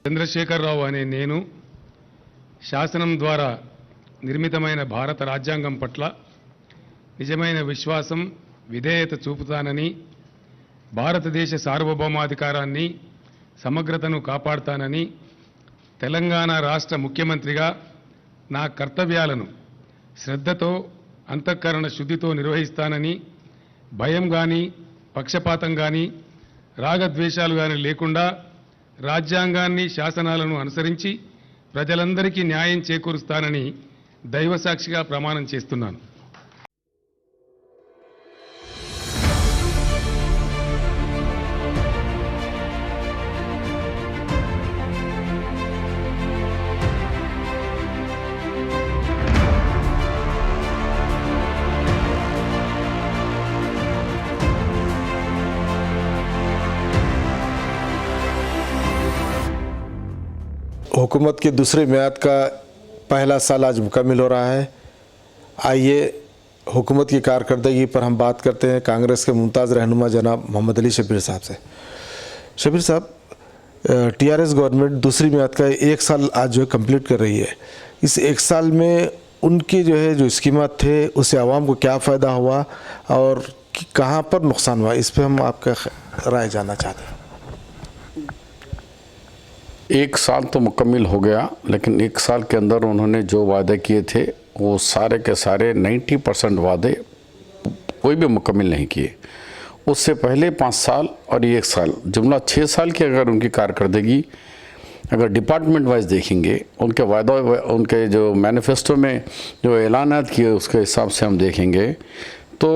చంద్రశేఖరరావు అనే నేను శాసనం ద్వారా నిర్మితమైన భారత రాజ్యాంగం పట్ల నిజమైన విశ్వాసం విధేయత చూపుతానని భారతదేశ సార్వభౌమాధికారాన్ని సమగ్రతను కాపాడుతానని తెలంగాణ రాష్ట్ర ముఖ్యమంత్రిగా నా కర్తవ్యాలను శ్రద్ధతో అంతఃకరణ శుద్ధితో నిర్వహిస్తానని భయం గాని పక్షపాతం గాని రాగద్వేషాలు గాని లేకుండా రాజ్యాంగాన్ని శాసనాలను అనుసరించి ప్రజలందరికీ న్యాయం చేకూరుస్తానని దైవసాక్షిగా ప్రమాణం చేస్తున్నాను. हुकूमत की दूसरी मियाद का पहला साल आज मुकम्मिल हो रहा है। आइए हुकूमत की कारकर्दगी पर हम बात करते हैं कांग्रेस के मुमताज़ रहनुमा जनाब मोहम्मद अली शब्बीर साहब से। शब्बीर साहब, टीआरएस गवर्नमेंट दूसरी मियाद का एक साल आज जो है कंप्लीट कर रही है। इस एक साल में उनकी जो स्कीमात थे उससे आवाम को क्या फ़ायदा हुआ और कहाँ पर नुकसान हुआ, इस पर हम आपका राय जानना चाहते हैं। एक साल तो मुकम्मिल हो गया, लेकिन एक साल के अंदर उन्होंने जो वादे किए थे वो सारे के सारे 90% वादे कोई भी मुकम्मिल नहीं किए। उससे पहले 5 साल और ये 1 साल जुमला 6 साल की अगर उनकी कारकर्दगी अगर डिपार्टमेंट वाइज देखेंगे, उनके वादा उनके जो मैनिफेस्टो में जो ऐलानात किए उसके हिसाब से हम देखेंगे तो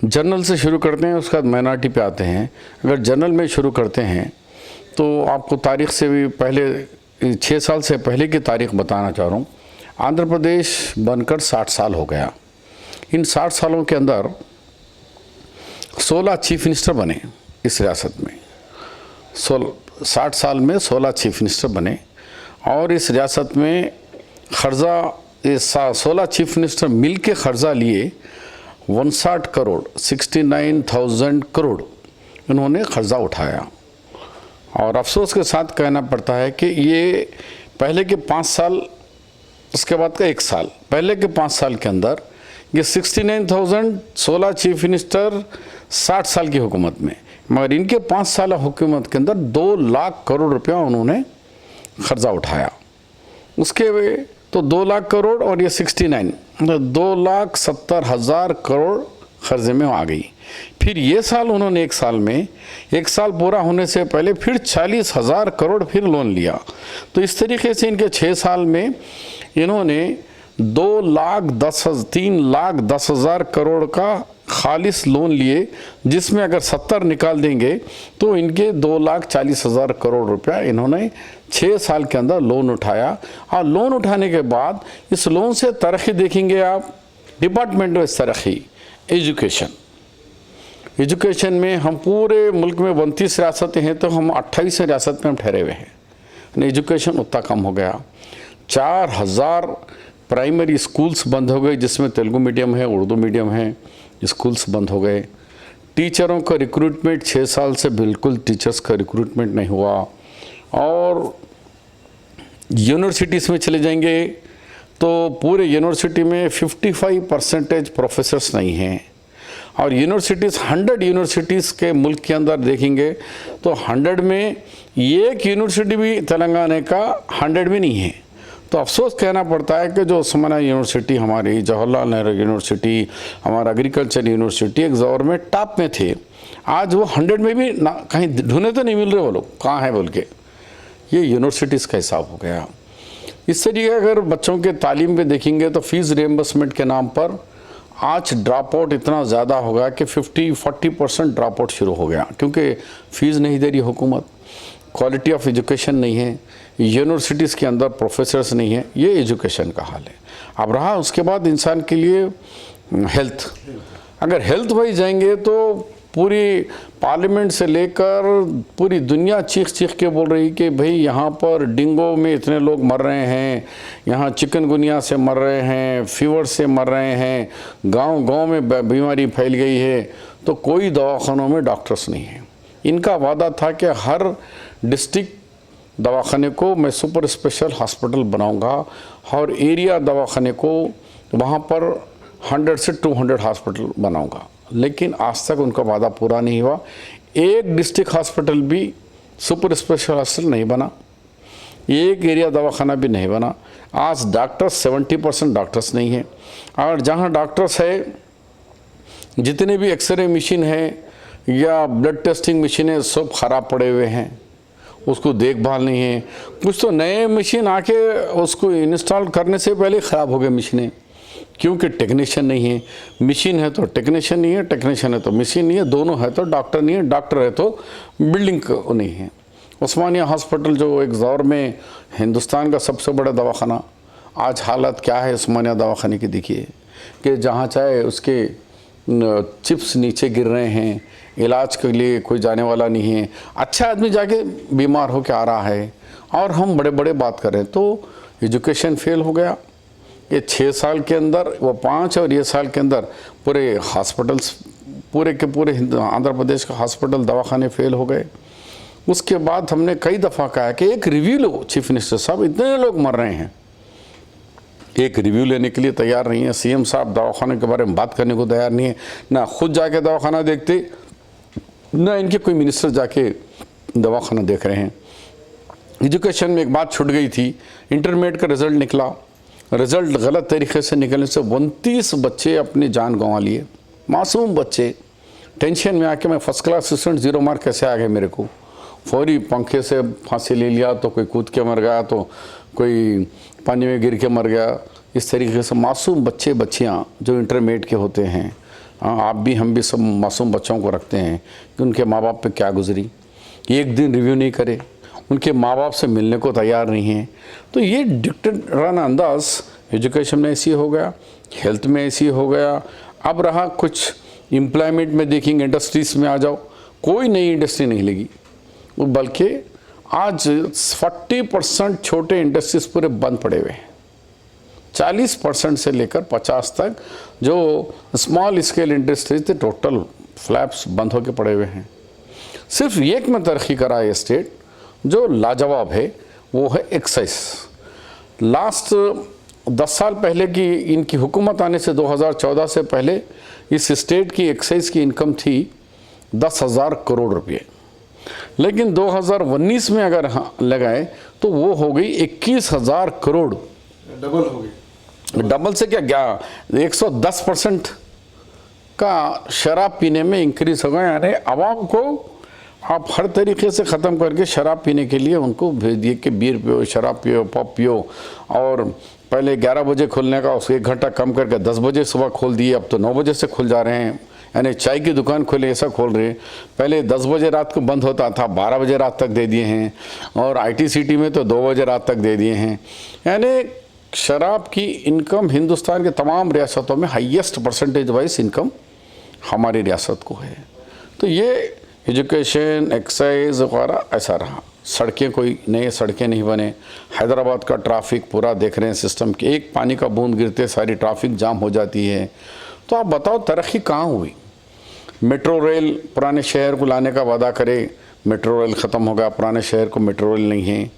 जनरल से शुरू करते हैं, उसके बाद माइनॉरिटी पे आते हैं। अगर जनरल में शुरू करते हैं तो आपको तारीख़ से भी पहले 6 साल से पहले की तारीख़ बताना चाह रहा हूँ। आंध्र प्रदेश बनकर 60 साल हो गया। इन 60 सालों के अंदर 16 चीफ मिनिस्टर बने इस रियासत में। 60 साल में 16 चीफ मिनिस्टर बने और इस रियासत में खर्जा 16 चीफ मिनिस्टर मिल के खर्जा लिए 59 करोड़ 69,000 करोड़ इन्होंने खर्जा उठाया। और अफसोस के साथ कहना पड़ता है कि ये पहले के 5 साल, उसके बाद का 1 साल, पहले के 5 साल के अंदर ये 69,000 16 चीफ मिनिस्टर 60 साल की हुकूमत में, मगर इनके 5 साल हुकूमत के अंदर 2 लाख करोड़ रुपया उन्होंने खर्चा उठाया। उसके तो 2 लाख करोड़ और ये 69 2,70,000 करोड़ खर्चे में आ गई। फिर ये साल उन्होंने 1 साल में 1 साल पूरा होने से पहले फिर 40,000 करोड़ फिर लोन लिया। तो इस तरीके से इनके 6 साल में इन्होंने 3,10,000 करोड़ का खालिस लोन लिए, जिसमें अगर 70 निकाल देंगे तो इनके 2,40,000 करोड़ रुपया इन्होंने 6 साल के अंदर लोन उठाया। और लोन उठाने के बाद इस लोन से तरक्की देखेंगे आप, डिपार्टमेंट में तरक्की, एजुकेशन में हम पूरे मुल्क में 32 रियासतें हैं तो हम 28 रियासत में हम ठहरे हुए हैं। एजुकेशन उतना कम हो गया। 4,000 प्राइमरी स्कूल्स बंद हो गए, जिसमें तेलुगु मीडियम है, उर्दू मीडियम है, स्कूल्स बंद हो गए। टीचरों का रिक्रूटमेंट 6 साल से बिल्कुल टीचर्स का रिक्रूटमेंट नहीं हुआ। और यूनिवर्सिटीज़ में चले जाएंगे तो पूरे यूनिवर्सिटी में 55% प्रोफेसर्स नहीं हैं। और यूनिवर्सिटीज़ 100 यूनिवर्सिटीज़ के मुल्क के अंदर देखेंगे तो 100 में एक यूनिवर्सिटी भी तेलंगाना का 100 में नहीं है। तो अफसोस कहना पड़ता है कि जो उस्मानिया यूनिवर्सिटी, हमारी जवाहरलाल नेहरू यूनिवर्सिटी, हमारा एग्रीकल्चर यूनिवर्सिटी एक दौर में टॉप में थे, आज वो 100 में भी ना कहीं ढूंढे तो नहीं मिल रहे वो लोग, कहाँ हैं बोल के। ये यूनिवर्सिटीज़ का हिसाब हो गया। इस तरीके अगर बच्चों के तालीम पे देखेंगे तो फ़ीस रिएम्बर्समेंट के नाम पर आज ड्रॉप आउट इतना ज़्यादा हो गया कि 40% ड्रॉप आउट शुरू हो गया, क्योंकि फ़ीस नहीं दे रही हुकूमत, क्वालिटी ऑफ एजुकेशन नहीं है, यूनिवर्सिटीज़ के अंदर प्रोफेसर्स नहीं है। ये एजुकेशन का हाल है। अब रहा उसके बाद इंसान के लिए हेल्थ, अगर हेल्थ वाइज जाएंगे तो पूरी पार्लियामेंट से लेकर पूरी दुनिया चीख चीख के बोल रही कि भाई यहाँ पर डेंगू में इतने लोग मर रहे हैं, यहाँ चिकनगुनिया से मर रहे हैं, फीवर से मर रहे हैं, गांव-गांव में बीमारी फैल गई है, तो कोई दवाखानों में डॉक्टर्स नहीं हैं। इनका वादा था कि हर डिस्ट्रिक्ट दवाखाने को मैं सुपर स्पेशल हॉस्पिटल बनाऊंगा और एरिया दवाखाने को वहाँ पर 100 से 200 हॉस्पिटल बनाऊंगा। लेकिन आज तक उनका वादा पूरा नहीं हुआ। एक डिस्ट्रिक्ट हॉस्पिटल भी सुपर स्पेशल हॉस्पिटल नहीं बना, एक एरिया दवाखाना भी नहीं बना। आज डॉक्टर्स 70% डॉक्टर्स नहीं है, और जहाँ डॉक्टर्स है, जितने भी एक्सरे मशीन है या ब्लड टेस्टिंग मशीन है, सब खराब पड़े हुए हैं, उसको देखभाल नहीं है। कुछ तो नए मशीन आके उसको इंस्टॉल करने से पहले ख़राब हो गए मशीनें, क्योंकि टेक्नीशियन नहीं है। मशीन है तो टेक्नीशियन नहीं है, टेक्नीशियन है तो मशीन नहीं है, दोनों है तो डॉक्टर नहीं है, डॉक्टर है तो बिल्डिंग नहीं है। उस्मानिया हॉस्पिटल जो एक दौर में हिंदुस्तान का सबसे बड़ा दवाखाना, आज हालत क्या है उस्मानिया दवाखाने की देखिए, कि जहाँ चाहे उसके चिप्स नीचे गिर रहे हैं, इलाज के लिए कोई जाने वाला नहीं है। अच्छा आदमी जाके बीमार होकर आ रहा है, और हम बड़े बड़े बात करें तो एजुकेशन फेल हो गया। ये 6 साल के अंदर वो 5 और ये साल के अंदर पूरे हॉस्पिटल्स, पूरे के पूरे आंध्र प्रदेश का हॉस्पिटल दवाखाने फेल हो गए। उसके बाद हमने कई दफ़ा कहा कि एक रिव्यू लो चीफ मिनिस्टर साहब, इतने लोग मर रहे हैं, एक रिव्यू लेने के लिए तैयार नहीं है। सीएम साहब दवाखाने के बारे में बात करने को तैयार नहीं है, ना खुद जाके दवाखाना देखते, ना इनके कोई मिनिस्टर जाके दवाखाना देख रहे हैं। एजुकेशन में एक बात छूट गई थी, इंटरमीडिएट का रिज़ल्ट निकला, रिज़ल्ट गलत तरीके से निकलने से 29 बच्चे अपनी जान गंवा लिए, मासूम बच्चे। टेंशन में आके मैं फर्स्ट क्लास स्टूडेंट 0 मार्क कैसे आ गए मेरे को, फौरी पंखे से फांसी ले लिया, तो कोई कूद के मर गया, तो कोई पानी में गिर के मर गया। इस तरीके से मासूम बच्चे बच्चियाँ जो इंटरमीडिएट के होते हैं, आप भी हम भी सब मासूम बच्चों को रखते हैं, कि उनके माँ बाप पे क्या गुजरी, एक दिन रिव्यू नहीं करे, उनके माँ बाप से मिलने को तैयार नहीं है। तो ये डिक्टेटराना अंदाज एजुकेशन में ऐसी हो गया, हेल्थ में ऐसी हो गया। अब रहा कुछ एम्प्लॉयमेंट में देखेंगे, इंडस्ट्रीज़ में आ जाओ, कोई नई इंडस्ट्री नहीं लगी, बल्कि आज 40% छोटे इंडस्ट्रीज पूरे बंद पड़े हुए हैं। 40% से लेकर 50 तक जो स्मॉल स्केल इंडस्ट्रीज थे, टोटल फ्लैप्स बंद होकर पड़े हुए हैं। सिर्फ एक में तरक्की करा है स्टेट जो लाजवाब है, वो है एक्साइज। लास्ट 10 साल पहले की इनकी हुकूमत आने से 2014 से पहले इस स्टेट की एक्साइज की इनकम थी 10,000 करोड़ रुपये, लेकिन 2019 में अगर लगाए तो वो हो गई 21,000 करोड़, डबल हो गई। डबल से क्या 110% का शराब पीने में इंक्रीज हो गया। यानी आवाम को आप हर तरीके से ख़त्म करके शराब पीने के लिए उनको भेज दिए कि बीयर पियो, शराब पियो, पॉप पियो। और पहले 11 बजे खुलने का उसको 1 घंटा कम करके 10 बजे सुबह खोल दिए, अब तो 9 बजे से खुल जा रहे हैं। यानी चाय की दुकान खोले ऐसा खोल रहे हैं। पहले 10 बजे रात को बंद होता था, 12 बजे रात तक दे दिए हैं, और IT सिटी में तो 2 बजे रात तक दे दिए हैं। यानी शराब की इनकम हिंदुस्तान के तमाम रियासतों में हाईएस्ट परसेंटेज वाइज इनकम हमारी रियासत को है। तो ये एजुकेशन, एक्साइज वगैरह ऐसा रहा। सड़कें, कोई नए सड़कें नहीं बने। हैदराबाद का ट्रैफिक पूरा देख रहे हैं सिस्टम के, एक पानी का बूंद गिरते सारी ट्रैफिक जाम हो जाती है। तो आप बताओ तरक्की कहाँ हुई? मेट्रो रेल पुराने शहर को लाने का वादा करे, मेट्रो रेल ख़त्म हो गया, पुराने शहर को मेट्रो रेल नहीं है,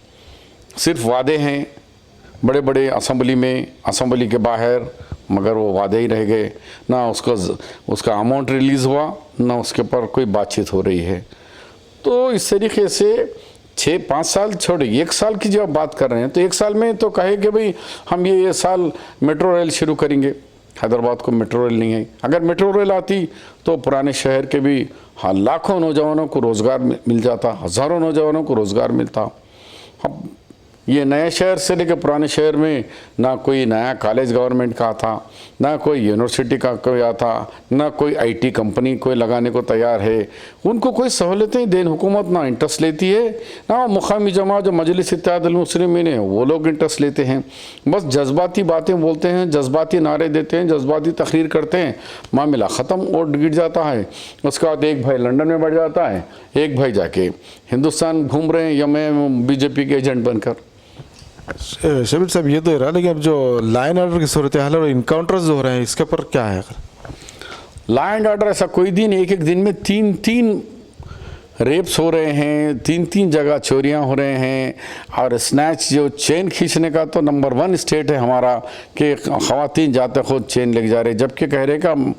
सिर्फ वादे हैं बड़े बड़े असेंबली में, असेंबली के बाहर, मगर वो वादे ही रह गए। ना उसका अमाउंट रिलीज़ हुआ, ना उसके ऊपर कोई बातचीत हो रही है। तो इस तरीके से 6-5 साल छोड़े, 1 साल की जब बात कर रहे हैं तो 1 साल में तो कहे कि भाई हम ये साल मेट्रो रेल शुरू करेंगे। हैदराबाद को मेट्रो रेल नहीं है। अगर मेट्रो रेल आती तो पुराने शहर के भी लाखों नौजवानों को रोज़गार मिल जाता, हज़ारों नौजवानों को रोज़गार मिलता। अब ये नए शहर से लेकर पुराने शहर में ना कोई नया कॉलेज गवर्नमेंट का था, ना कोई यूनिवर्सिटी का कोई आता, ना कोई IT कंपनी कोई लगाने को तैयार है। उनको कोई सहूलतें देन हुकूमत ना इंटरेस्ट लेती है, ना मुकामी जमा जो मजलिस इत्तेहादुल मुस्लिमीन है वो लोग इंटरेस्ट लेते हैं। बस जज्बाती बातें बोलते हैं, जज्बाती नारे देते हैं, जज्बाती तकरीर करते हैं, मामला ख़त्म, वोट गिर जाता है। उसके बाद एक भाई लंदन में बढ़ जाता है, एक भाई जाके हिंदुस्तान घूम रहे हैं, या मैं BJP के एजेंट बनकर। शबीर साहब, ये तो रहा, लेकिन अब जो लाइन ऑर्डर की सूरत हाल और इनकाउंटर्स जो हो रहे हैं, इसके ऊपर क्या है? लॉ एंड ऑर्डर ऐसा कोई दिन, एक दिन में 3 रेप्स हो रहे हैं, 3-3 जगह चोरियां हो रहे हैं, और स्नैच जो चेन खींचने का तो नंबर 1 स्टेट है हमारा कि ख़वातीन जाते खुद चेन लेके जा रहे, जबकि कह रहे कि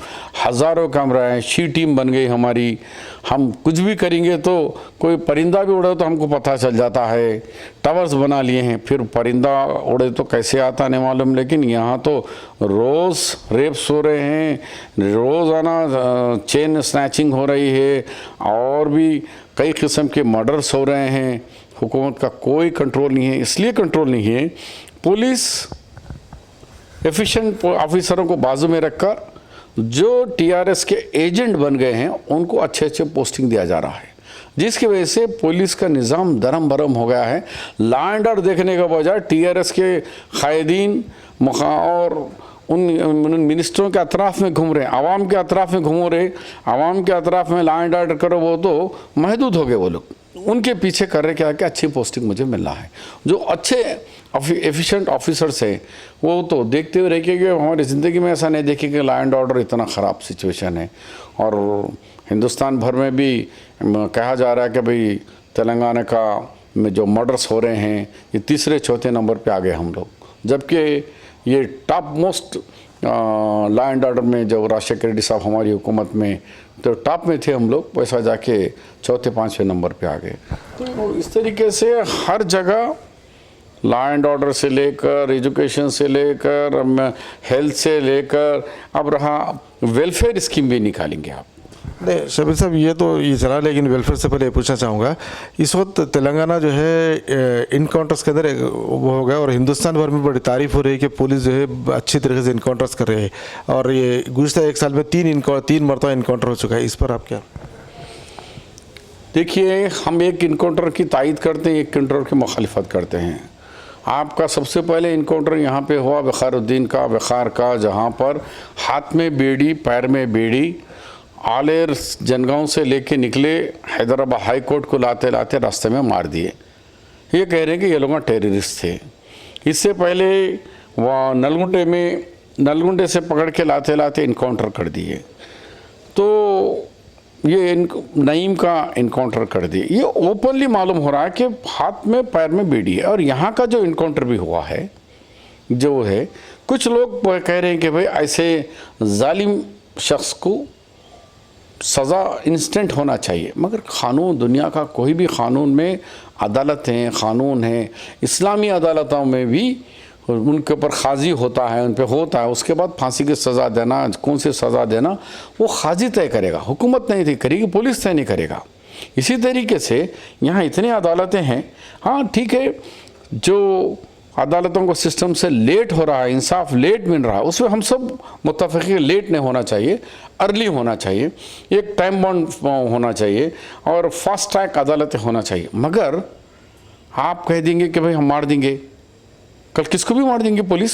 हज़ारों कैमरा हैं, शी टीम बन गई हमारी, हम कुछ भी करेंगे तो कोई परिंदा भी उड़े तो हमको पता चल जाता है, टावर्स बना लिए हैं, फिर परिंदा उड़े तो कैसे आता नहीं मालूम। लेकिन यहाँ तो रोज़ रेप्स हो रहे हैं, रोज़ाना चेन स्नैचिंग हो रही है, और भी कई किस्म के मर्डर्स हो रहे हैं। हुकूमत का कोई कंट्रोल नहीं है। इसलिए कंट्रोल नहीं है, पुलिस एफिशिएंट ऑफिसरों को बाजू में रखकर जो टीआरएस के एजेंट बन गए हैं उनको अच्छे अच्छे पोस्टिंग दिया जा रहा है, जिसकी वजह से पुलिस का निज़ाम दरम भरम हो गया है। लॉ एंड ऑर्डर देखने के बजाय टीआरएस के कायदीन और उन मिनिस्टरों के अतराफ़ में घूम रहे हैं, आवाम के अतराफ़ में घूम रहे, आवाम के अतराफ़ में लॉ एंड ऑर्डर करो, वो तो महदूद हो गए वो लोग, उनके पीछे कर रहे क्या कि अच्छी पोस्टिंग मुझे मिल रहा है। जो अच्छे एफिशिएंट ऑफिसर्स हैं वो तो देखते हुए रहे कि हमारी ज़िंदगी में ऐसा नहीं देखे कि लॉ एंड ऑर्डर इतना ख़राब सिचुएशन है। और हिंदुस्तान भर में भी कहा जा रहा है कि भाई तेलंगाना का में जो मर्डर्स हो रहे हैं ये 3-4 नंबर पे आ गए हम लोग, जबकि ये top most law and order में जो राजशेखर रेड्डी साहब हमारी हुकूमत में तो टॉप में थे हम लोग, वैसा जाके 4-5वें नंबर पे आ गए। तो इस तरीके से हर जगह लॉ एंड ऑर्डर से लेकर एजुकेशन से लेकर हेल्थ से लेकर अब रहा वेलफेयर स्कीम भी निकालेंगे आप। नहीं शबीर साहब, ये तो ये चला, लेकिन वेलफेयर से पहले पूछना चाहूँगा, इस वक्त तेलंगाना जो है इनकाउंटर्स के अंदर वो हो गया और हिंदुस्तान भर में बड़ी तारीफ हो रही है कि पुलिस जो है अच्छी तरीके से इनकाउंटर्स कर रही है, और ये गुज़श्ता 1 साल में 3 मरतबा इनकाउंटर हो चुका है। इस पर आप क्या? देखिए, हम एक इनकाउंटर की तायद करते हैं, एक इनकाउंटर की मुखालिफत करते हैं। आपका सबसे पहले इनकाउंटर यहाँ पे हुआ वक़ारुद्दीन का, वक़ार का, जहाँ पर हाथ में बेड़ी पैर में बेड़ी, आलेर जनगांव से लेके निकले, हैदराबाद हाई कोर्ट को लाते लाते रास्ते में मार दिए। ये कह रहे हैं कि ये लोग टेररिस्ट थे। इससे पहले वह नलगुंडे से पकड़ के लाते लाते इनकाउंटर कर दिए। तो ये नईम का इनकाउंटर कर दिए। ये ओपनली मालूम हो रहा है कि हाथ में पैर में बेड़ी है। और यहाँ का जो इनकाउंटर भी हुआ है जो है, कुछ लोग कह रहे हैं कि भाई ऐसे जालिम शख्स को सज़ा इंस्टेंट होना चाहिए, मगर क़ानून, दुनिया का कोई भी क़ानून में अदालत हैं, क़ानून हैं। इस्लामी अदालतों में भी उनके ऊपर क़ाज़ी होता है, उन पर होता है, उसके बाद फांसी की सज़ा देना, कौन सी सज़ा देना वो क़ाज़ी तय करेगा, हुकूमत नहीं तय करेगी, पुलिस तय नहीं करेगा। इसी तरीके से यहाँ इतनी अदालतें हैं। हाँ ठीक है, जो अदालतों को सिस्टम से लेट हो रहा है, इंसाफ लेट मिल रहा है, उसमें हम सब मुत्तफ़िक़ हैं, लेट नहीं होना चाहिए, अर्ली होना चाहिए, एक टाइम बाउंड होना चाहिए और फास्ट ट्रैक अदालतें होना चाहिए। मगर आप कह देंगे कि भाई हम मार देंगे, कल किसको भी मार देंगे पुलिस।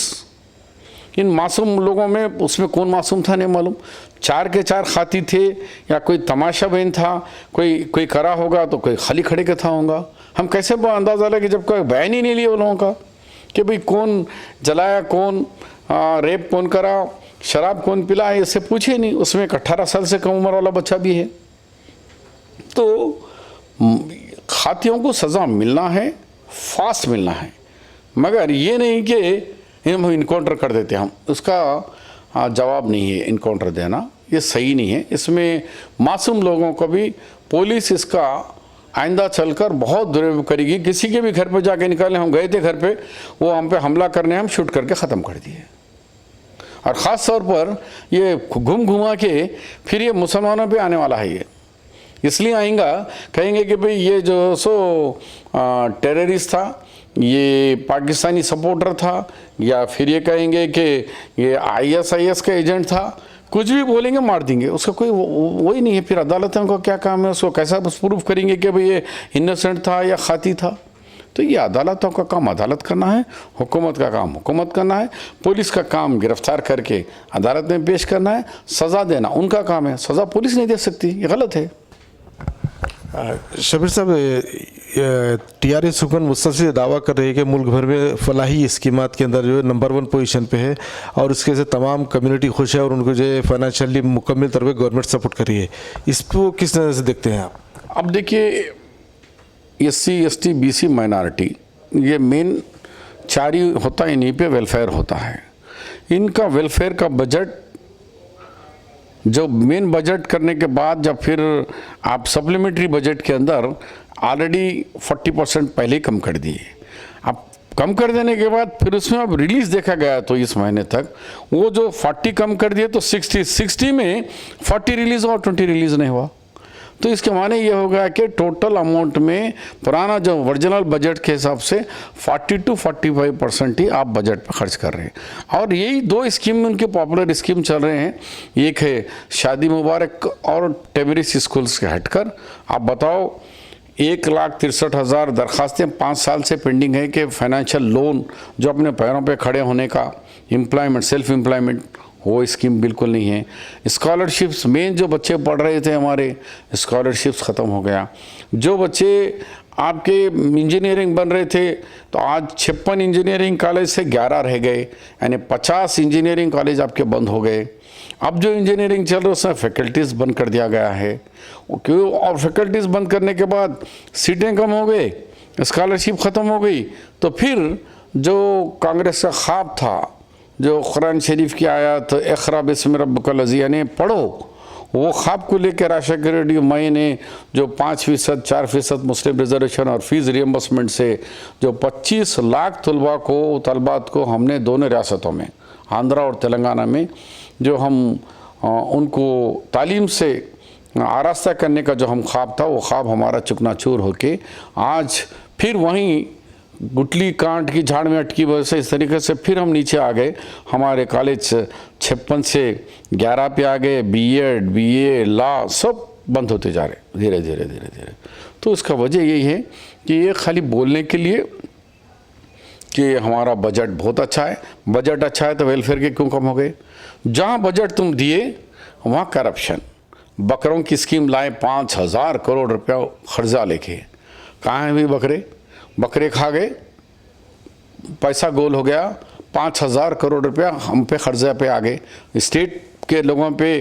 इन मासूम लोगों में, उसमें कौन मासूम था नहीं मालूम, 4 के 4 खाती थे, या कोई तमाशा बहन था, कोई करा होगा तो कोई खाली खड़े का था होगा। हम कैसे अंदाज़ा लगे जब कोई बयान ही नहीं लिया उन लोगों का कि भाई कौन जलाया, कौन रेप कौन करा, शराब कौन पिला है, इससे पूछे नहीं। उसमें एक 18 साल से कम उम्र वाला बच्चा भी है। तो खातियों को सज़ा मिलना है, फास्ट मिलना है, मगर ये नहीं कि हम इनकाउंटर कर देते हम, उसका जवाब नहीं है। इनकाउंटर देना ये सही नहीं है। इसमें मासूम लोगों को भी पुलिस इसका आइंदा चलकर बहुत दुरुपयोग करेगी। किसी के भी घर पे जाके निकाले, हम गए थे घर पे, वो हम पे हमला करने, हम शूट करके ख़त्म कर दिए। और ख़ास तौर पर ये घुमा के फिर ये मुसलमानों पे आने वाला है। ये इसलिए आएगा, कहेंगे कि भाई ये जो टेररिस्ट था, ये पाकिस्तानी सपोर्टर था, या फिर ये कहेंगे कि ये ISIS का एजेंट था, कुछ भी बोलेंगे मार देंगे। उसका कोई वही नहीं है। फिर अदालतों का क्या काम है, उसको कैसा प्रूफ करेंगे कि भाई ये इनोसेंट था या खाती था। तो ये अदालतों का काम अदालत करना है, हुकूमत का काम हुकूमत करना है, पुलिस का काम गिरफ्तार करके अदालत में पेश करना है, सज़ा देना उनका काम है। सज़ा पुलिस नहीं दे सकती, ये गलत है। शबीर साहब, TRS हुकूमत मुस्तकिल दावा कर रही है कि मुल्क भर में फलाही स्कीमात के अंदर जो है नंबर 1 पोजीशन पे है, और उसके से तमाम कम्युनिटी खुश है और उनको जो है फाइनेंशियली मुकम्मल तौर पर गवर्नमेंट सपोर्ट कर रही है। इसको किस तरह से देखते हैं आप? अब देखिए, SC ST BC माइनॉरिटी, ये मेन 4 ही होता है, इन्हीं पे वेलफेयर होता है। इनका वेलफेयर का बजट, जो मेन बजट करने के बाद जब फिर आप सप्लीमेंट्री बजट के अंदर ऑलरेडी 40% पहले ही कम कर दिए। अब कम कर देने के बाद फिर उसमें अब रिलीज देखा गया तो इस महीने तक वो जो 40 कम कर दिए तो 60 में 40 रिलीज हुआ, 20 रिलीज नहीं हुआ। तो इसके माने ये हो गया कि टोटल अमाउंट में पुराना जो ओरिजिनल बजट के हिसाब से 40 to 45% ही आप बजट पर खर्च कर रहे हैं। और यही 2 स्कीम उनके पॉपुलर स्कीम चल रहे हैं, एक है शादी मुबारक और टेमरिस स्कूल्स के हटकर। आप बताओ, 1,63,000 दरखास्तें 5 साल से पेंडिंग है कि फाइनेंशियल लोन जो अपने पैरों पे खड़े होने का, एम्प्लॉयमेंट, सेल्फ एम्प्लॉयमेंट, वो स्कीम बिल्कुल नहीं है। स्कॉलरशिप्स, मेन जो बच्चे पढ़ रहे थे हमारे, स्कॉलरशिप्स ख़त्म हो गया। जो बच्चे आपके इंजीनियरिंग बन रहे थे तो आज 56 इंजीनियरिंग कॉलेज से 11 रह गए, यानी 50 इंजीनियरिंग कॉलेज आपके बंद हो गए। अब जो इंजीनियरिंग चल रही है उसमें फैकल्टीज़ बंद कर दिया गया है। क्यों? और फैकल्टीज़ बंद करने के बाद सीटें कम हो गई, स्कॉलरशिप ख़त्म हो गई। तो फिर जो कांग्रेस का ख्वाब था, जो कुरान शरीफ की आयत इक़रा बिस्मि रब्बिकल लज़ी, यानी पढ़ो, वो ख्वाब को लेकर राजशेखर रेड्डी मई ने जो 5%, 4% मुस्लिम रिजर्वेशन और फीस रियम्बर्समेंट से जो 25 लाख तलबात को हमने दोनों रियासतों में, आंध्रा और तेलंगाना में, जो हम उनको तालीम से आरास्ता करने का जो हम ख्वाब था, वो ख्वाब हमारा चुकनाचूर होके आज फिर वहीं गुटली कांट की झाड़ में अटकी वजह से इस तरीके से फिर हम नीचे आ गए। हमारे कॉलेज 56 से 11 पे आ गए, BEd, BA, लॉ सब बंद होते जा रहे धीरे धीरे। तो इसका वजह यही है कि ये खाली बोलने के लिए कि हमारा बजट बहुत अच्छा है, बजट अच्छा है तो वेलफेयर के क्यों कम हो गए। जहाँ बजट तुम दिए वहाँ करप्शन, बकरों की स्कीम लाए 5,000 करोड़ रुपया खर्चा लेके, कहाँ हैं भी बकरे खा गए, पैसा गोल हो गया, 5,000 करोड़ रुपया हम पे खर्चा पे आ गए। स्टेट के लोगों पे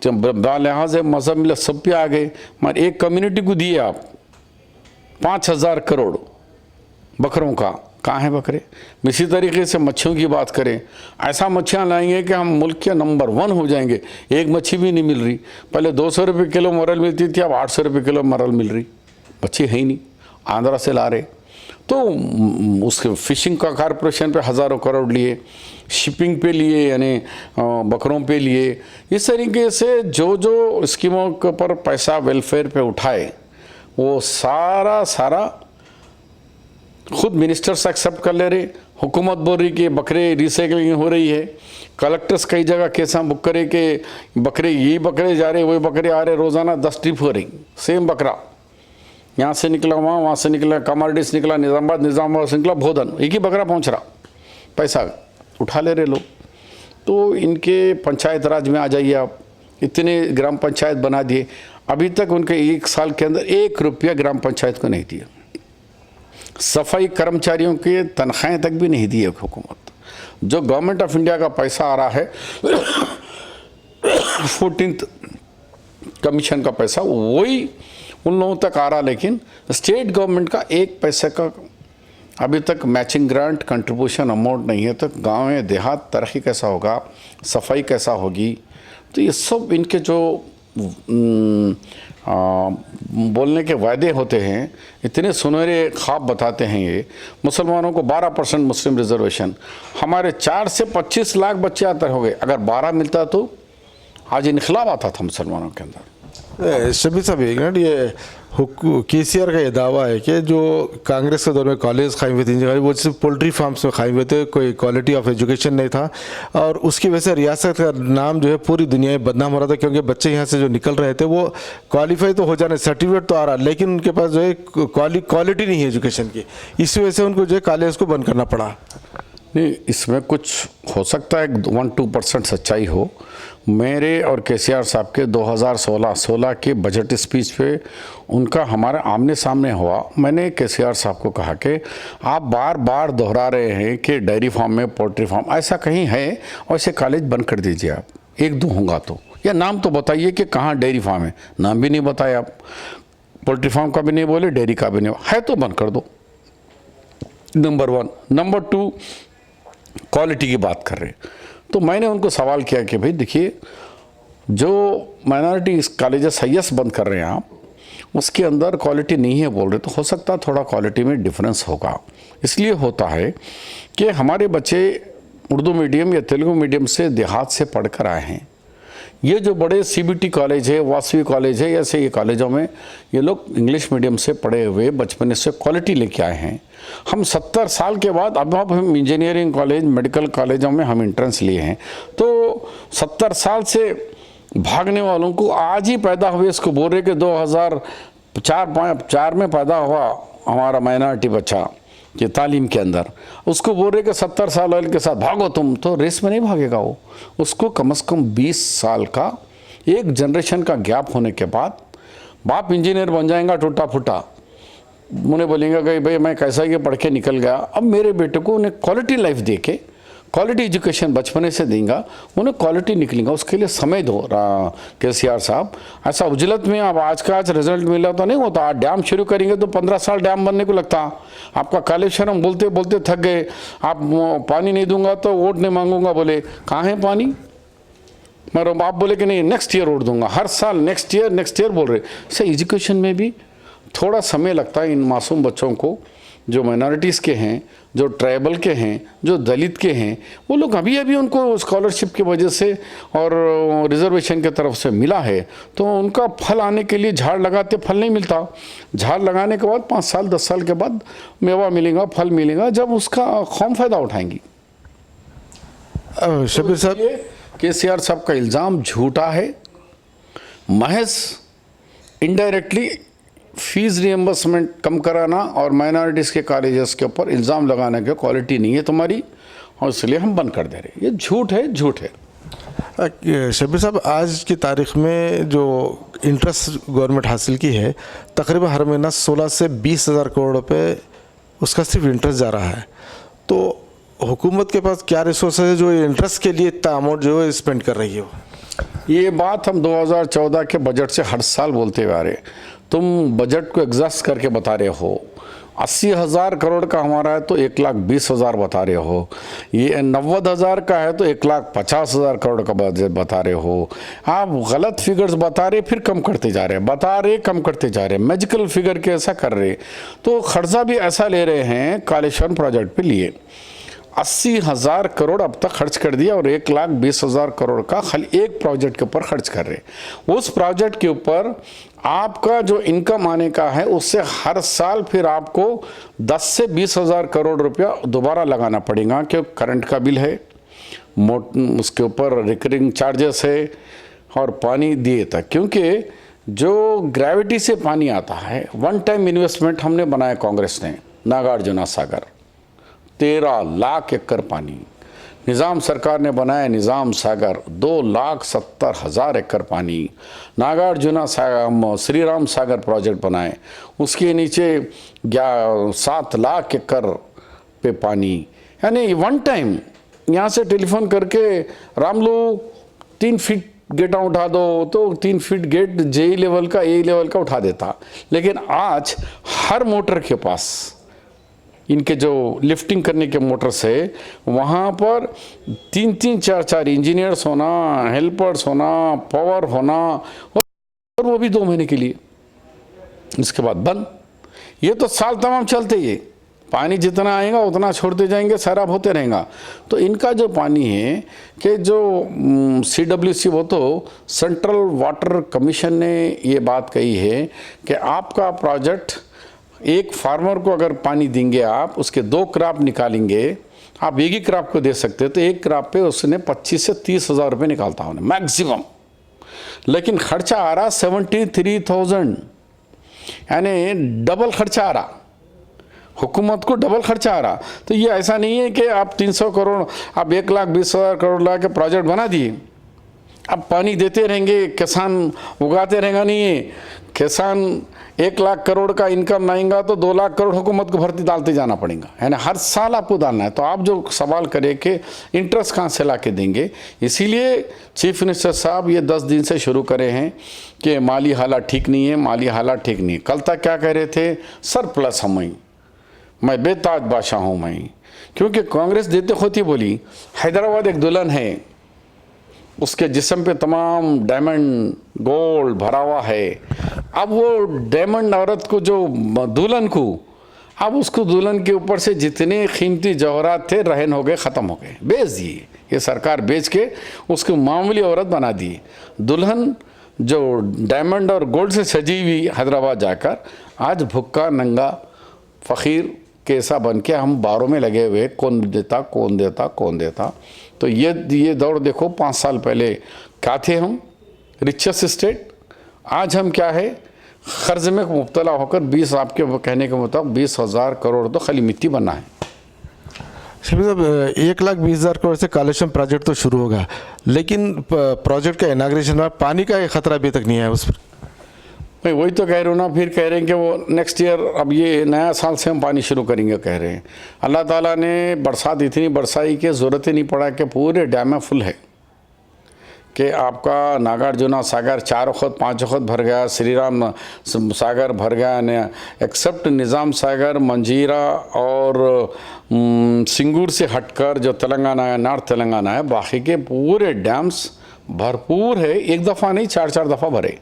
लिहाज मजहब मिला सब पे आ गए, मगर एक कम्युनिटी को दिए आप 5,000 करोड़ बकरों का, कहाँ हैं बकरे। इसी तरीके से मच्छियों की बात करें, ऐसा मच्छियाँ लाएंगे कि हम मुल्क के नंबर 1 हो जाएंगे। एक मच्छी भी नहीं मिल रही, पहले 200 रुपये किलो मरल मिलती थी, अब 800 रुपये किलो मरल मिल रही। मच्छी है ही नहीं, आंध्रा से ला रहे। तो उसके फिशिंग का कॉरपोरेशन पे हज़ारों करोड़ लिए, शिपिंग पे लिए, यानी बकरों पे लिए। इस तरीके से जो जो स्कीमों के ऊपर पैसा वेलफेयर पे उठाए वो सारा खुद मिनिस्टर्स एक्सेप्ट कर ले रहे। हुकूमत बोल रही कि बकरे रिसाइकलिंग हो रही है, कलेक्टर्स कई जगह केसा बुक करे कि बकरे यही बकरे जा रहे, वही बकरे आ रहे, रोज़ाना 10 ट्रिप हो रही, सेम बकरा यहाँ से निकला वहाँ से निकला, कमारडिस निकला निज़ामाबाद से निकला भोदन, एक ही बकरा पहुँच रहा, पैसा उठा ले रहे लोग। तो इनके पंचायत राज में आ जाइए आप, इतने ग्राम पंचायत बना दिए, अभी तक उनके 1 साल के अंदर 1 रुपया ग्राम पंचायत को नहीं दिया। सफाई कर्मचारियों के तनख्वाहें तक भी नहीं दी है हुकूमत। जो गवर्नमेंट ऑफ इंडिया का पैसा आ रहा है 14th कमीशन का पैसा, वही उन लोगों तक आ रहा, लेकिन स्टेट गवर्नमेंट का 1 पैसे का अभी तक मैचिंग ग्रांट कंट्रीब्यूशन अमाउंट नहीं है। तो गाँव में देहात तरक्की कैसा होगा, सफाई कैसा होगी। तो ये सब इनके जो बोलने के वायदे होते हैं, इतने सुनहरे ख्वाब बताते हैं ये। मुसलमानों को 12% मुस्लिम रिजर्वेशन, हमारे 4 से 25 लाख बच्चे आता हो गए। अगर 12 मिलता तो आज इनकलाब आता था मुसलमानों के अंदर। शबीर साहब, एक मिनट, ये KCR का ये दावा है कि जो कांग्रेस के दौर में कॉलेज कायम हुए थे वो सिर्फ पोल्ट्री फार्म्स में कायम हुए थे, कोई क्वालिटी ऑफ एजुकेशन नहीं था, और उसकी वजह से रियासत का नाम जो है पूरी दुनिया में बदनाम हो रहा था, क्योंकि बच्चे यहाँ से जो निकल रहे थे वो क्वालिफाई तो हो जाने, सर्टिफिकेट तो आ रहा, लेकिन उनके पास जो है क्वालिटी नहीं है एजुकेशन की। इस वजह से उनको जो है कॉलेज को बंद करना पड़ा। नहीं, इसमें कुछ हो सकता है 1-2% सच्चाई हो। मेरे और KCR साहब के 2016 के बजट स्पीच पे उनका हमारे आमने सामने हुआ। मैंने KCR साहब को कहा कि आप बार बार दोहरा रहे हैं कि डेयरी फार्म में, पोल्ट्री फार्म, ऐसा कहीं है और ऐसे कॉलेज बंद कर दीजिए आप, 1-2 होगा तो, या नाम तो बताइए कि कहाँ डेयरी फार्म है, नाम भी नहीं बताया आप। पोल्ट्री फार्म का भी नहीं बोले, डेयरी का भी नहीं है तो बंद कर दो, नंबर 1। नंबर 2, क्वालिटी की बात कर रहे हैं। तो मैंने उनको सवाल किया कि भाई देखिए, जो माइनॉरिटी कॉलेजेस हाईएस्ट बंद कर रहे हैं आप, उसके अंदर क्वालिटी नहीं है बोल रहे, तो हो सकता है थोड़ा क्वालिटी में डिफरेंस होगा। इसलिए होता है कि हमारे बच्चे उर्दू मीडियम या तेलुगु मीडियम से देहात से पढ़कर आए हैं। ये जो बड़े CBT कॉलेज है, वासवी कॉलेज है, ऐसे ये कॉलेजों में ये लोग इंग्लिश मीडियम से पढ़े हुए बचपन से क्वालिटी लेके आए हैं। हम 70 साल के बाद अब हम इंजीनियरिंग कॉलेज, मेडिकल कॉलेजों में हम एंट्रेंस लिए हैं। तो 70 साल से भागने वालों को आज ही पैदा हुए इसको बोल रहे कि 2004 में पैदा हुआ हमारा माइनॉरिटी बच्चा ये तालीम के अंदर, उसको बोल रहे कि 70 साल वाले के साथ भागो तुम, तो रेस में नहीं भागेगा वो। उसको कम से कम 20 साल का, एक जनरेशन का गैप होने के बाद बाप इंजीनियर बन जाएगा टूटा फूटा, उन्हें बोलेंगे कि भाई मैं कैसा ये पढ़ के निकल गया। अब मेरे बेटे को उन्हें क्वालिटी लाइफ दे के, क्वालिटी एजुकेशन बचपने से देंगे, उन्हें क्वालिटी निकलेगा, उसके लिए समय दो। KCR साहब, ऐसा उजलत में अब आज का आज रिजल्ट मिला तो नहीं होता। डैम शुरू करेंगे तो 15 साल डैम बनने को लगता। आपका कालेश्वरम बोलते बोलते थक गए, आप पानी नहीं दूंगा तो वोट नहीं मांगूंगा, बोले कहाँ है पानी, मगर आप बोले कि नहीं नेक्स्ट ईयर वोट दूंगा, हर साल नेक्स्ट ईयर बोल रहे। सर एजुकेशन में भी थोड़ा समय लगता है इन मासूम बच्चों को, जो माइनॉरिटीज़ के हैं, जो ट्राइबल के हैं, जो दलित के हैं, वो लोग अभी अभी उनको स्कॉलरशिप की वजह से और रिजर्वेशन के तरफ से मिला है, तो उनका फल आने के लिए झाड़ लगाते फल नहीं मिलता। झाड़ लगाने के बाद 5 साल 10 साल के बाद मेवा मिलेगा, फल मिलेगा, जब उसका कौन फ़ायदा उठाएंगी। शब्बीर साहब, KCR साहब का इल्ज़ाम झूठा है, महज इनडायरेक्टली फीस रिएम्बर्समेंट कम कराना और माइनॉरिटीज़ के कॉलेजेस के ऊपर इल्ज़ाम लगाने की क्वालिटी नहीं है तुम्हारी, और इसलिए हम बंद कर दे रहे हैं। ये झूठ है, झूठ है। शब्बीर साहब, आज की तारीख में जो इंटरेस्ट गवर्नमेंट हासिल की है, तकरीबन हर महीना 16 से 20 हज़ार करोड़ रुपए उसका सिर्फ इंटरेस्ट जा रहा है। तो हुकूमत के पास क्या रिसोर्सेज है जो इंटरेस्ट के लिए इतना अमाउंट जो है स्पेंड कर रही हो? ये बात हम 2014 के बजट से हर साल बोलते हुए आ रहे। तुम बजट को एग्जॉस्ट करके बता रहे हो, 80,000 करोड़ का हमारा है तो 1,20,000 बता रहे हो, ये 90,000 का है तो 1,50,000 करोड़ का बजट बता रहे हो। आप गलत फिगर्स बता रहे, फिर कम करते जा रहे हैं, बता रहे कम करते जा रहे हैं, मैजिकल फिगर के ऐसा कर रहे। तो खर्चा भी ऐसा ले रहे हैं, कालेश्वरम प्रोजेक्ट पे लिए 80,000 करोड़ अब तक खर्च कर दिया और 1,20,000 करोड़ का खाली एक प्रोजेक्ट के ऊपर खर्च कर रहे। उस प्रोजेक्ट के ऊपर आपका जो इनकम आने का है उससे हर साल फिर आपको 10 से 20,000 करोड़ रुपया दोबारा लगाना पड़ेगा, क्योंकि करंट का बिल है, उसके ऊपर रिकरिंग चार्जेस है और पानी दिए तक। क्योंकि जो ग्रेविटी से पानी आता है, वन टाइम इन्वेस्टमेंट हमने बनाया कांग्रेस ने, नागार्जुना सागर 13 लाख एकड़ पानी, निज़ाम सरकार ने बनाया निज़ाम सागर 2,70,000 एकड़ पानी, नागार्जुना श्री राम सागर प्रोजेक्ट बनाए, उसके नीचे 7 लाख एकड़ पे पानी। यानी वन टाइम यहाँ से टेलीफोन करके रामलू 3 फीट गेटा उठा दो तो 3 फीट गेट JE लेवल का A लेवल का उठा देता। लेकिन आज हर मोटर के पास इनके जो लिफ्टिंग करने के मोटर्स है, वहाँ पर 3-3, 4-4 इंजीनियर्स होना, हेल्पर्स होना, पावर होना, और वो भी 2 महीने के लिए, इसके बाद बंद। ये तो साल तमाम चलते ही, पानी जितना आएगा उतना छोड़ते जाएंगे, सैराब होते रहेगा। तो इनका जो पानी है कि जो CWC, वो तो सेंट्रल वाटर कमीशन ने ये बात कही है कि आपका प्रोजेक्ट एक फार्मर को अगर पानी देंगे आप, उसके 2 क्रॉप निकालेंगे, आप एक ही क्रॉप को दे सकते हो, तो एक क्रॉप पे उसने 25 से 30 हज़ार रुपये निकालता होने मैक्सिमम। लेकिन खर्चा आ रहा 73,000, यानी डबल खर्चा आ रहा, हुकूमत को डबल खर्चा आ रहा। तो ये ऐसा नहीं है कि आप 300 करोड़, आप 1,20,000 करोड़ ला के प्रोजेक्ट बना दिए, अब पानी देते रहेंगे, किसान उगाते रहेगा नहीं है, किसान 1 लाख करोड़ का इनकम आएगा तो 2 लाख करोड़ हुकूमत को भर्ती डालते जाना पड़ेगा, है ना, हर साल आपको डालना है। तो आप जो सवाल करें कि इंटरेस्ट कहाँ से ला के देंगे, इसीलिए चीफ मिनिस्टर साहब ये 10 दिन से शुरू करे हैं कि माली हालात ठीक नहीं है, माली हालात ठीक नहीं है। कल तक क्या कह रहे थे, सरप्लस हम मैं बेताज बादशाह हूँ मैं, क्योंकि कांग्रेस देते होती बोली हैदराबाद एक दुल्हन है, उसके जिस्म पे तमाम डायमंड गोल्ड भरा हुआ है। अब वो डायमंड औरत को जो दुल्हन को, अब उसको दुल्हन के ऊपर से जितने कीमती जवाहरात थे रहन हो गए, ख़त्म हो गए, बेच दिए। ये सरकार बेच के उसको मामूली औरत बना दी। दुल्हन जो डायमंड और गोल्ड से सजी हुई हैदराबाद जाकर आज भुक्का नंगा फ़कीर कैसा बन के हम बारों में लगे हुए, कौन देता कौन देता कौन देता। तो ये दौर देखो, 5 साल पहले क्या थे हम, रिचेस्ट स्टेट, आज हम क्या है, कर्ज में मुब्तला होकर 20, आपके कहने के मुताबिक 20,000 करोड़ तो खाली मिट्टी बना है। शफी साहब, 1,20,000 करोड़ से कालेश्वर प्रोजेक्ट तो शुरू होगा, लेकिन प्रोजेक्ट का इनाग्रेशन में पानी का एक खतरा अभी तक नहीं है उस पर। मैं वही तो कह रहा हूँ ना, फिर कह रहे हैं कि वो नेक्स्ट ईयर, अब ये नया साल से हम पानी शुरू करेंगे कह रहे हैं। अल्लाह ताला ने बरसात इतनी बरसाई कि ज़रूरत ही नहीं पड़ा कि पूरे डैम में फुल है, कि आपका नागार्जुना सागर 4 वक्त 5 वक्त भर गया, श्री राम सागर भर गया, एक्सेप्ट निज़ाम सागर, मंजीरा और सिंगूर से हटकर जो तेलंगाना है, नॉर्थ तेलंगाना है, बाकी के पूरे डैम्स भरपूर है। एक दफ़ा नहीं, 4-4 दफ़ा भरे।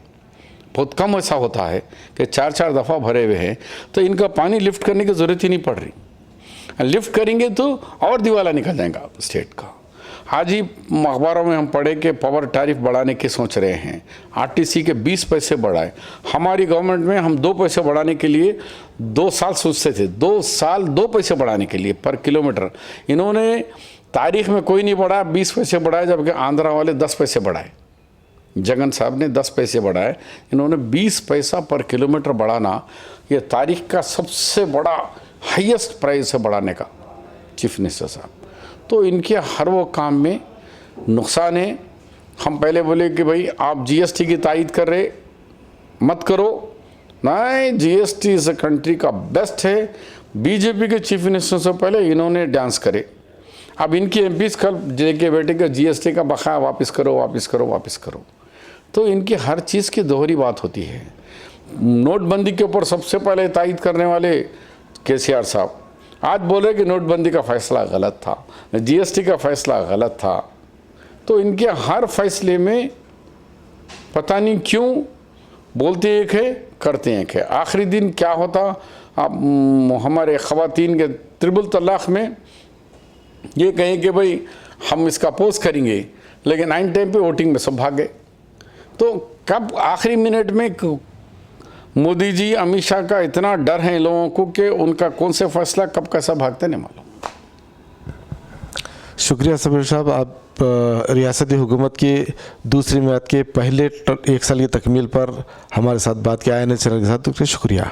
बहुत कम ऐसा होता है कि 4-4 दफ़ा भरे हुए हैं, तो इनका पानी लिफ्ट करने की ज़रूरत ही नहीं पड़ रही। लिफ्ट करेंगे तो और दिवाला निकल जाएगा स्टेट का। आज ही अखबारों में हम पढ़े कि पावर टैरिफ बढ़ाने की सोच रहे हैं, आरटीसी के 20 पैसे बढ़ाए। हमारी गवर्नमेंट में हम 2 पैसे बढ़ाने के लिए 2 साल सोचते थे, 2 साल 2 पैसे बढ़ाने के लिए पर किलोमीटर। इन्होंने तारीख में कोई नहीं बढ़ाया, 20 पैसे बढ़ाए, जबकि आंध्रा वाले 10 पैसे बढ़ाए। जगन साहब ने 10 पैसे बढ़ाए, इन्होंने 20 पैसा पर किलोमीटर बढ़ाना, ये तारीख का सबसे बड़ा हाईएस्ट प्राइस है बढ़ाने का चीफ मिनिस्टर साहब। तो इनके हर वो काम में नुकसान है। हम पहले बोले कि भाई आप जीएसटी की तायद कर रहे, मत करो, नहीं, जीएसटी इस कंट्री का बेस्ट है। बीजेपी के चीफ मिनिस्टर से पहले इन्होंने डांस करे। अब इनकी एमपीज कल जेके बेटे का जीएसटी का बकाया वापस करो, वापस करो, वापस करो। तो इनकी हर चीज़ की दोहरी बात होती है। नोटबंदी के ऊपर सबसे पहले तायद करने वाले केसीआर साहब आज बोल रहे कि नोटबंदी का फैसला गलत था, जीएसटी का फैसला गलत था। तो इनके हर फैसले में पता नहीं क्यों बोलते एक है, करते एक है। आखिरी दिन क्या होता, अब हमारे ख़वातीन के ट्रिपल तलाक़ में ये कहें कि भाई हम इसका अपोज करेंगे, लेकिन आइन टाइम पे वोटिंग में सब भाग गए। तो कब आखिरी मिनट में मोदी जी, अमित शाह का इतना डर है लोगों को कि उनका कौन से फैसला कब कैसा भागते नहीं मालूम। शुक्रिया सबीर साहब, आप रियासती हुकूमत की दूसरी मियाद के पहले 1 साल की तकमील पर हमारे साथ बात किया, आईएनए चैनल के साथ। शुक्रिया।